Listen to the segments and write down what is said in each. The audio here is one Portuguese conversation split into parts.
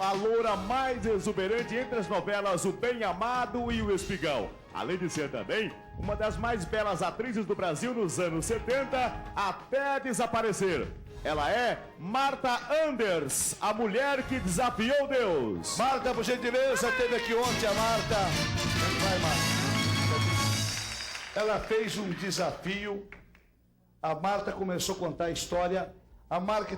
a loura mais exuberante entre as novelas O Bem Amado e O Espigão. Além de ser também uma das mais belas atrizes do Brasil nos anos 70, até desaparecer. Ela é Marta Anders, a mulher que desafiou Deus. Marta, por gentileza, esteve aqui ontem a Marta. Vai, Marta. Ela fez um desafio. A Marta começou a contar a história. A Marta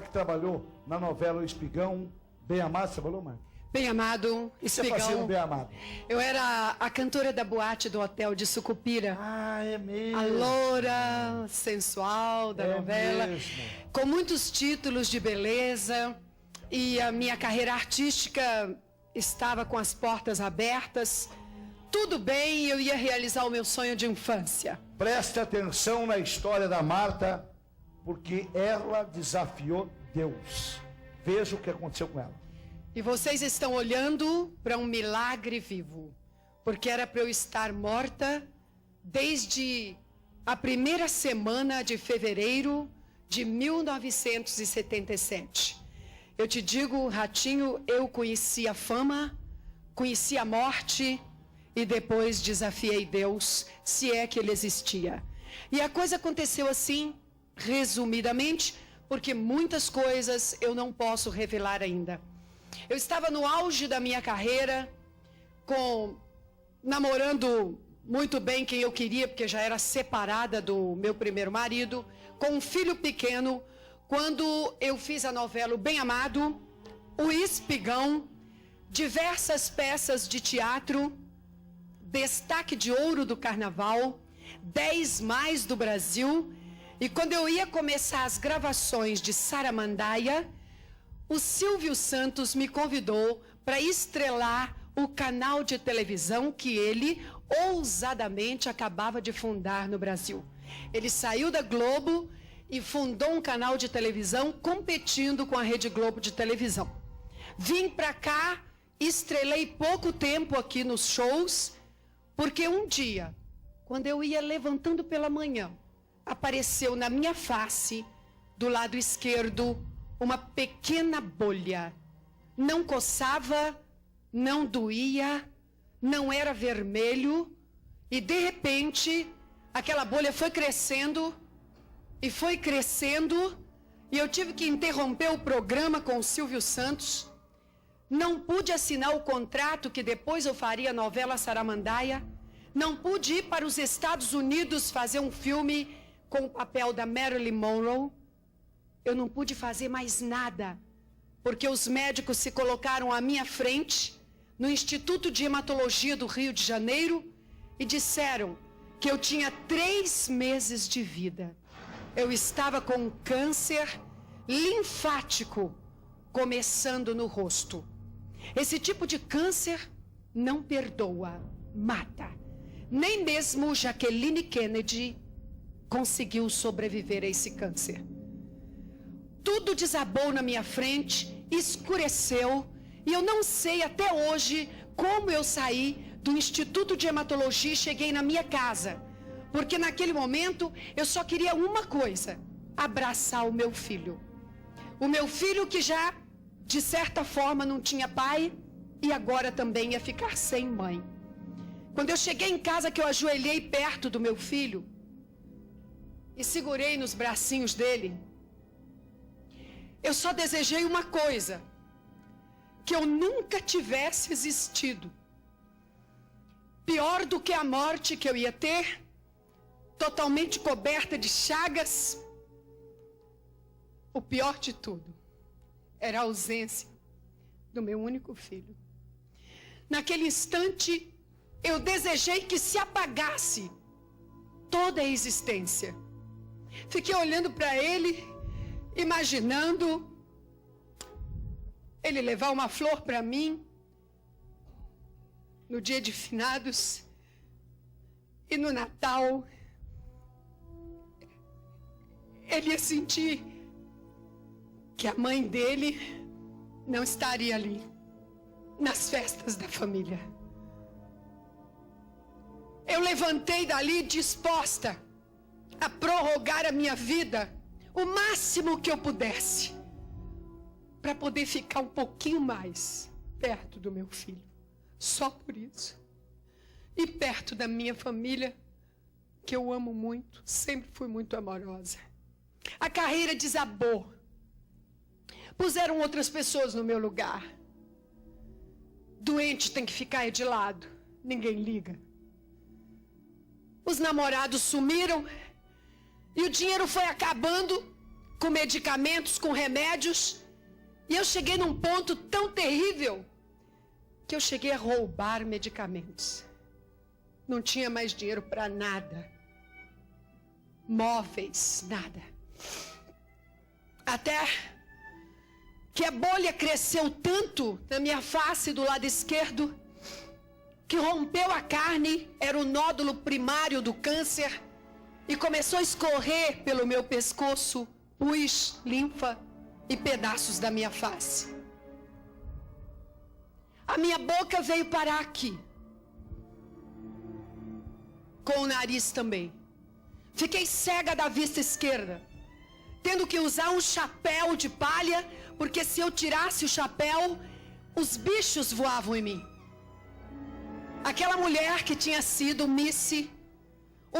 que trabalhou na novela O Espigão. Bem Amado, você falou, Marta? Bem Amado, Espigão. Você fazia um Bem Amado? Eu era a cantora da boate do hotel de Sucupira. Ah, é mesmo. A loura sensual da novela. Mesmo. Com muitos títulos de beleza. E a minha carreira artística estava com as portas abertas. Tudo bem, eu ia realizar o meu sonho de infância. Preste atenção na história da Marta, porque ela desafiou Deus. Veja o que aconteceu com ela. E vocês estão olhando para um milagre vivo. Porque era para eu estar morta desde a primeira semana de fevereiro de 1977. Eu te digo, Ratinho, eu conheci a fama, conheci a morte e depois desafiei Deus, se é que ele existia. E a coisa aconteceu assim, resumidamente, porque muitas coisas eu não posso revelar ainda. Eu estava no auge da minha carreira, namorando muito bem quem eu queria, porque já era separada do meu primeiro marido, com um filho pequeno, quando eu fiz a novela O Bem Amado, O Espigão, diversas peças de teatro, destaque de ouro do carnaval, 10 mais do Brasil. E quando eu ia começar as gravações de Saramandaia, o Silvio Santos me convidou para estrelar o canal de televisão que ele ousadamente acabava de fundar no Brasil. Ele saiu da Globo e fundou um canal de televisão competindo com a Rede Globo de televisão. Vim para cá, estrelei pouco tempo aqui nos shows, porque um dia, quando eu ia levantando pela manhã, apareceu na minha face, do lado esquerdo, uma pequena bolha. Não coçava, não doía, não era vermelho, e de repente, aquela bolha foi crescendo, e eu tive que interromper o programa com o Silvio Santos. Não pude assinar o contrato que depois eu faria a novela Saramandaia. Não pude ir para os Estados Unidos fazer um filme com o papel da Marilyn Monroe. Eu não pude fazer mais nada, porque os médicos se colocaram à minha frente no Instituto de Hematologia do Rio de Janeiro e disseram que eu tinha 3 meses de vida. Eu estava com um câncer linfático começando no rosto. Esse tipo de câncer não perdoa, mata. Nem mesmo Jacqueline Kennedy conseguiu sobreviver a esse câncer. Tudo desabou na minha frente, escureceu, e eu não sei até hoje como eu saí do Instituto de Hematologia e cheguei na minha casa. Porque naquele momento eu só queria uma coisa: abraçar o meu filho. O meu filho que já, de certa forma, não tinha pai e agora também ia ficar sem mãe. Quando eu cheguei em casa, que eu ajoelhei perto do meu filho e segurei nos bracinhos dele, eu só desejei uma coisa: que eu nunca tivesse existido. Pior do que a morte que eu ia ter, totalmente coberta de chagas, o pior de tudo era a ausência do meu único filho. Naquele instante, eu desejei que se apagasse toda a existência. Fiquei olhando para ele, imaginando ele levar uma flor para mim no dia de finados e no Natal ele ia sentir que a mãe dele não estaria ali nas festas da família. Eu levantei dali disposta a prorrogar a minha vida o máximo que eu pudesse, para poder ficar um pouquinho mais perto do meu filho. Só por isso. E perto da minha família, que eu amo muito, sempre fui muito amorosa. A carreira desabou. Puseram outras pessoas no meu lugar. Doente tem que ficar de lado. Ninguém liga. Os namorados sumiram. E o dinheiro foi acabando com medicamentos, com remédios. E eu cheguei num ponto tão terrível que eu cheguei a roubar medicamentos. Não tinha mais dinheiro para nada. Móveis, nada. Até que a bolha cresceu tanto na minha face do lado esquerdo que rompeu a carne, era o nódulo primário do câncer, e começou a escorrer pelo meu pescoço pus, linfa e pedaços da minha face. A minha boca veio parar aqui, com o nariz também. Fiquei cega da vista esquerda, tendo que usar um chapéu de palha, porque se eu tirasse o chapéu, os bichos voavam em mim. Aquela mulher que tinha sido Missy,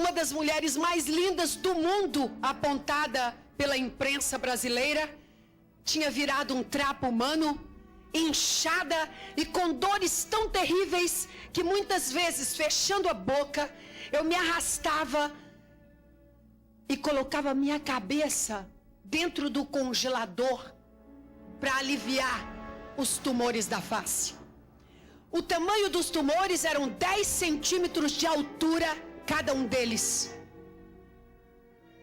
uma das mulheres mais lindas do mundo, apontada pela imprensa brasileira, tinha virado um trapo humano, inchada e com dores tão terríveis que muitas vezes, fechando a boca, eu me arrastava e colocava a minha cabeça dentro do congelador para aliviar os tumores da face. O tamanho dos tumores eram 10 centímetros de altura, cada um deles.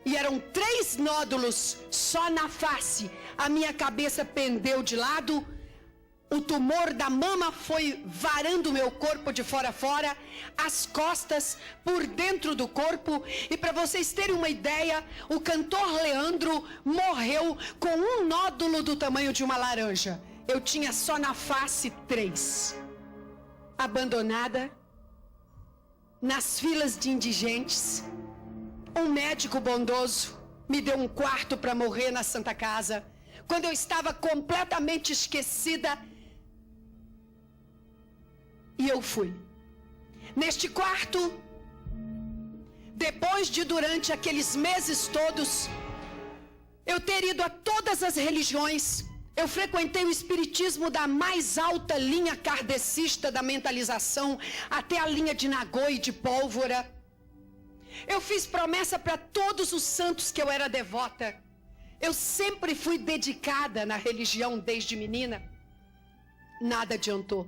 E eram 3 nódulos só na face. A minha cabeça pendeu de lado. O tumor da mama foi varando o meu corpo de fora a fora, as costas por dentro do corpo. E para vocês terem uma ideia, o cantor Leandro morreu com um nódulo do tamanho de uma laranja. Eu tinha só na face 3. Abandonada, nas filas de indigentes. Um médico bondoso me deu um quarto para morrer na Santa Casa, quando eu estava completamente esquecida. E eu fui. Neste quarto, depois de durante aqueles meses todos, eu ter ido a todas as religiões, eu frequentei o espiritismo da mais alta linha kardecista da mentalização, até a linha de Nagô e de Pólvora. Eu fiz promessa para todos os santos que eu era devota. Eu sempre fui dedicada na religião desde menina. Nada adiantou.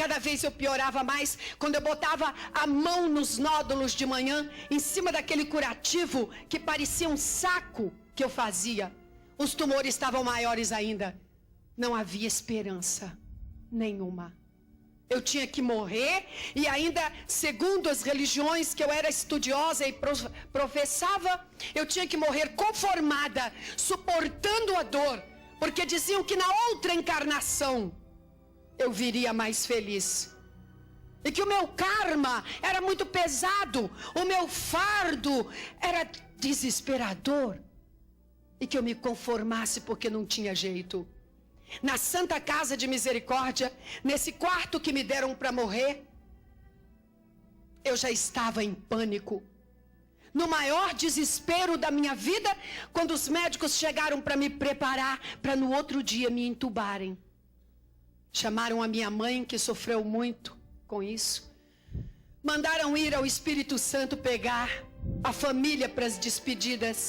Cada vez eu piorava mais quando eu botava a mão nos nódulos de manhã, em cima daquele curativo que parecia um saco que eu fazia. Os tumores estavam maiores ainda. Não havia esperança nenhuma. Eu tinha que morrer e ainda, segundo as religiões que eu era estudiosa e professava, eu tinha que morrer conformada, suportando a dor, porque diziam que na outra encarnação eu viria mais feliz. E que o meu karma era muito pesado, o meu fardo era desesperador. E que eu me conformasse porque não tinha jeito. Na Santa Casa de Misericórdia, nesse quarto que me deram para morrer, eu já estava em pânico. No maior desespero da minha vida, quando os médicos chegaram para me preparar para no outro dia me entubarem. Chamaram a minha mãe, que sofreu muito com isso. Mandaram ir ao Espírito Santo pegar a família para as despedidas.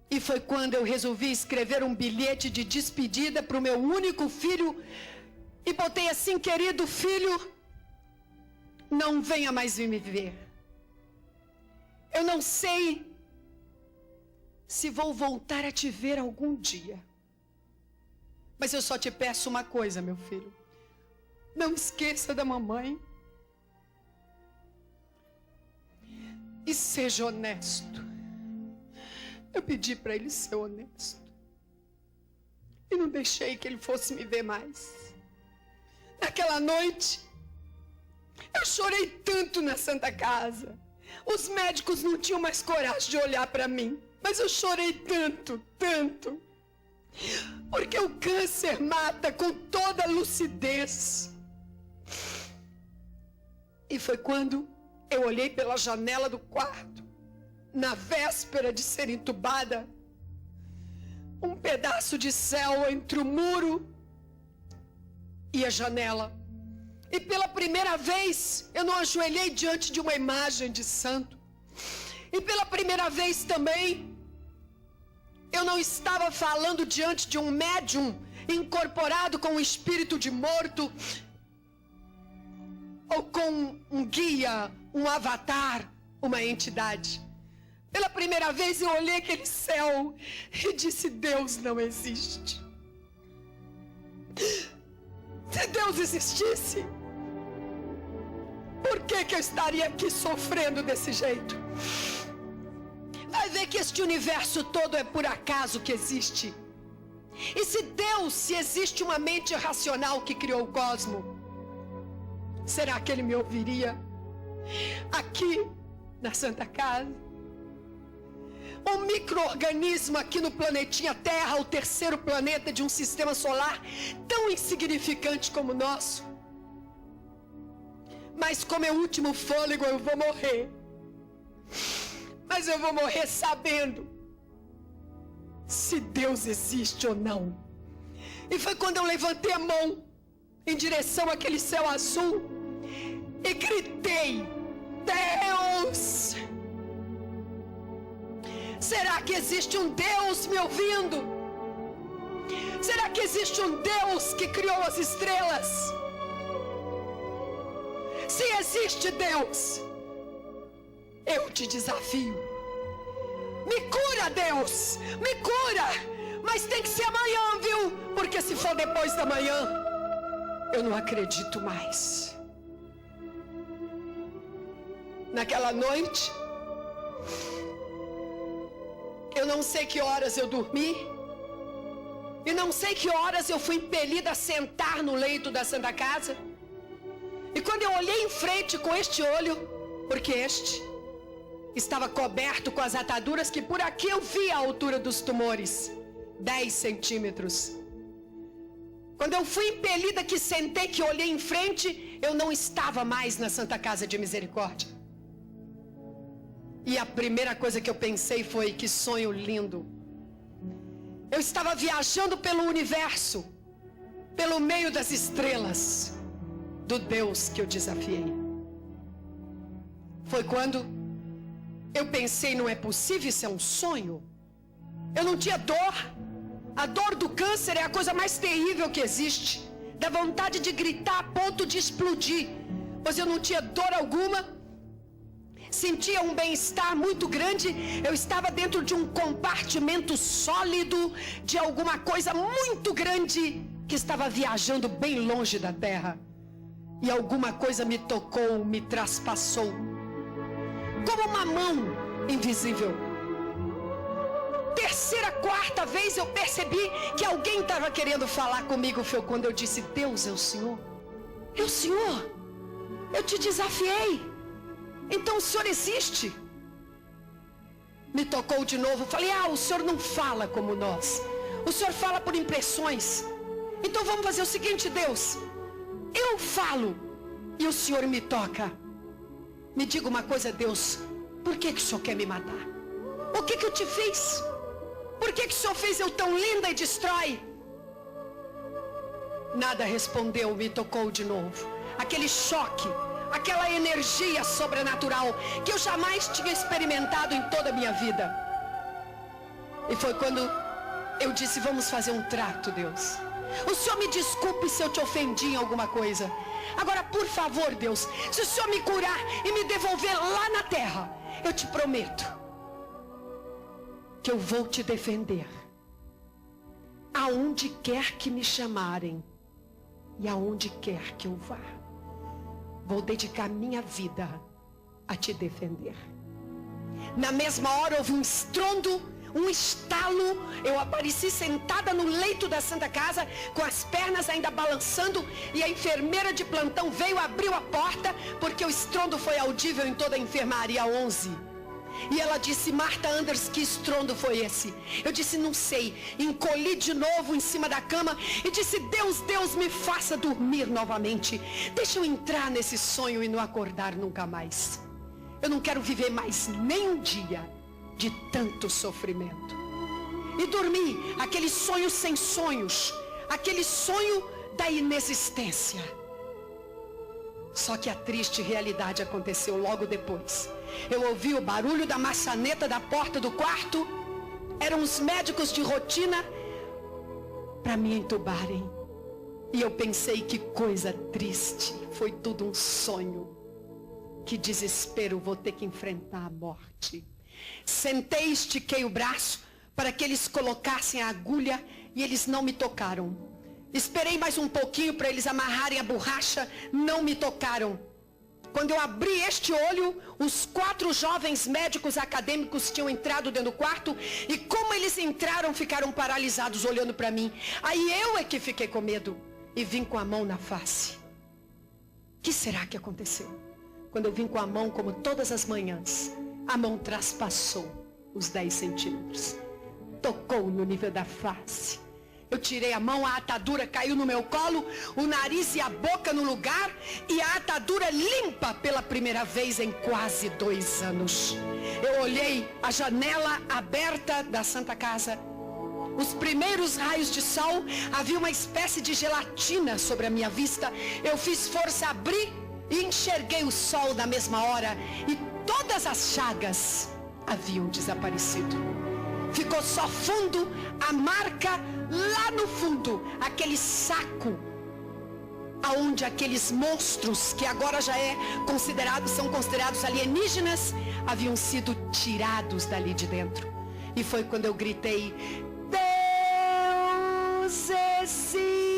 E foi quando eu resolvi escrever um bilhete de despedida para o meu único filho. E botei assim: querido filho, não venha mais me ver. Eu não sei se vou voltar a te ver algum dia. Mas eu só te peço uma coisa, meu filho. Não esqueça da mamãe. E seja honesto. Eu pedi para ele ser honesto. E não deixei que ele fosse me ver mais. Naquela noite, eu chorei tanto na Santa Casa. Os médicos não tinham mais coragem de olhar para mim. Mas eu chorei tanto, tanto. Porque o câncer mata com toda lucidez. E foi quando eu olhei pela janela do quarto, na véspera de ser entubada, um pedaço de céu entre o muro e a janela. E pela primeira vez eu não ajoelhei diante de uma imagem de santo. E pela primeira vez também eu não estava falando diante de um médium incorporado com um espírito de morto, ou com um guia, um avatar, uma entidade. Pela primeira vez eu olhei aquele céu e disse: Deus não existe. Se Deus existisse, por que eu estaria aqui sofrendo desse jeito? Vai ver que este universo todo é por acaso que existe. E se existe uma mente racional que criou o cosmo, será que ele me ouviria aqui na Santa Casa? Um micro-organismo aqui no planetinha Terra, o terceiro planeta de um sistema solar tão insignificante como o nosso. Mas com meu último fôlego eu vou morrer. Mas eu vou morrer sabendo se Deus existe ou não. E foi quando eu levantei a mão em direção àquele céu azul e gritei: Deus! Será que existe um Deus me ouvindo? Será que existe um Deus que criou as estrelas? Se existe Deus, eu te desafio. Me cura, Deus! Me cura! Mas tem que ser amanhã, viu? Porque se for depois da manhã, eu não acredito mais. Naquela noite, eu não sei que horas eu dormi, e não sei que horas eu fui impelida a sentar no leito da Santa Casa. E quando eu olhei em frente com este olho, porque este estava coberto com as ataduras que por aqui eu vi a altura dos tumores, 10 centímetros. Quando eu fui impelida que sentei, que olhei em frente, eu não estava mais na Santa Casa de Misericórdia. E a primeira coisa que eu pensei foi: que sonho lindo. Eu estava viajando pelo universo, pelo meio das estrelas, do Deus que eu desafiei. Foi quando eu pensei: não é possível, isso é um sonho. Eu não tinha dor. A dor do câncer é a coisa mais terrível que existe. Dá vontade de gritar a ponto de explodir. Pois eu não tinha dor alguma. Sentia um bem-estar muito grande. Eu estava dentro de um compartimento sólido de alguma coisa muito grande que estava viajando bem longe da Terra. E alguma coisa me tocou, me traspassou, como uma mão invisível. Terceira, quarta vez eu percebi que alguém estava querendo falar comigo. Foi quando eu disse: Deus, é o Senhor? É o Senhor? Eu te desafiei. Então o Senhor existe? Me tocou de novo. Falei: o Senhor não fala como nós. O Senhor fala por impressões. Então vamos fazer o seguinte, Deus. Eu falo e o Senhor me toca. Me diga uma coisa, Deus. Por que o Senhor quer me matar? O que eu te fiz? Por que o Senhor fez eu tão linda e destrói? Nada respondeu. Me tocou de novo. Aquele choque, aquela energia sobrenatural que eu jamais tinha experimentado em toda a minha vida. E foi quando eu disse: vamos fazer um trato, Deus. O Senhor me desculpe se eu te ofendi em alguma coisa. Agora, por favor, Deus, se o Senhor me curar e me devolver lá na terra, eu te prometo que eu vou te defender aonde quer que me chamarem e aonde quer que eu vá. Vou dedicar minha vida a te defender. Na mesma hora houve um estrondo, um estalo. Eu apareci sentada no leito da Santa Casa, com as pernas ainda balançando, e a enfermeira de plantão veio, abriu a porta, porque o estrondo foi audível em toda a enfermaria 11. E ela disse: Marta Anders, que estrondo foi esse? Eu disse: não sei. Encolhi de novo em cima da cama e disse: Deus, Deus, me faça dormir novamente. Deixa eu entrar nesse sonho e não acordar nunca mais. Eu não quero viver mais nem um dia de tanto sofrimento. E dormi, aquele sonho sem sonhos, aquele sonho da inexistência. Só que a triste realidade aconteceu logo depois. Eu ouvi o barulho da maçaneta da porta do quarto. Eram os médicos de rotina para me entubarem. E eu pensei: que coisa triste. Foi tudo um sonho. Que desespero, vou ter que enfrentar a morte. Sentei, estiquei o braço para que eles colocassem a agulha e eles não me tocaram. Esperei mais um pouquinho para eles amarrarem a borracha, não me tocaram. Quando eu abri este olho, os 4 jovens médicos acadêmicos tinham entrado dentro do quarto e como eles entraram, ficaram paralisados olhando para mim. Aí eu é que fiquei com medo e vim com a mão na face. O que será que aconteceu? Quando eu vim com a mão, como todas as manhãs, a mão traspassou os 10 centímetros. Tocou no nível da face. Eu tirei a mão, a atadura caiu no meu colo, o nariz e a boca no lugar e a atadura limpa pela primeira vez em quase 2 anos. Eu olhei a janela aberta da Santa Casa. Os primeiros raios de sol, havia uma espécie de gelatina sobre a minha vista. Eu fiz força abrir e enxerguei o sol na mesma hora e todas as chagas haviam desaparecido. Ficou só fundo, a marca lá no fundo, aquele saco aonde aqueles monstros que agora já são considerados alienígenas, haviam sido tirados dali de dentro. E foi quando eu gritei: Deus existe.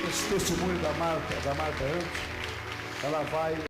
Esse testemunho da Marta antes, ela vai